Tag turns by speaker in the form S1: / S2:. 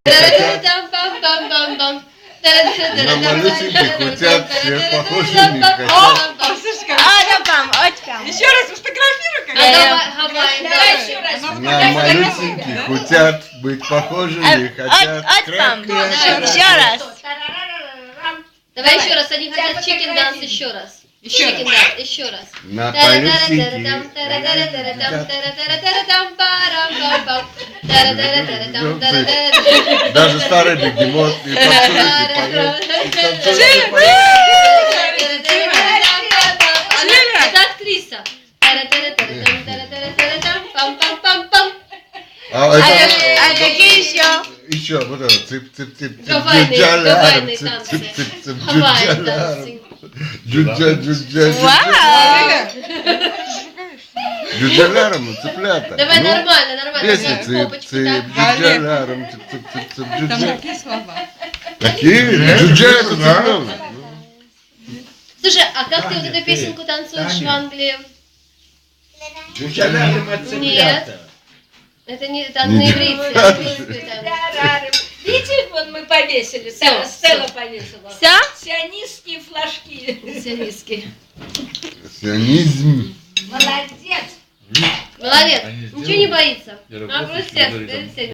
S1: На малюсеньких утят все похожими хотят.
S2: Еще раз сфотографируй, как
S3: Давай еще раз.
S1: На малюсеньких утят быть похожими хотят.
S4: Еще раз.
S3: Давай еще раз, они хотят чикен данс еще раз.
S2: Еще
S3: Чикен
S2: раз.
S3: данс, еще раз.
S1: На малюсеньких. Даже старый бегемот и танцует, и поет. И танцует, и поет.
S3: Это актриса.
S1: А это...
S4: какие еще?
S1: Еще вот это цып-цып-цып.
S3: Гавайные танцы. Гавайные танцы.
S1: Джуджаляром цыплята.
S3: Давай нормально, нормально.
S1: Песня
S3: Попочки
S1: цып-цып,
S3: так.
S1: джуджаляром цып-цып-цып,
S2: Там
S1: джуджа.
S2: какие слова?
S1: Какие? Джуджа это цыпленок.
S3: Слушай, а как ты вот эту песенку танцуешь в Англии?
S5: Джуджаляром от
S3: Нет.
S5: цыплята.
S3: Это не там на иврите. английский танец.
S6: Видите, вот мы повесили, Стелла повесила.
S4: Все?
S6: Сионистские флажки.
S3: Сионистский.
S1: Сионизм.
S6: Молодец.
S3: Молодец. Ничего не боится. А просто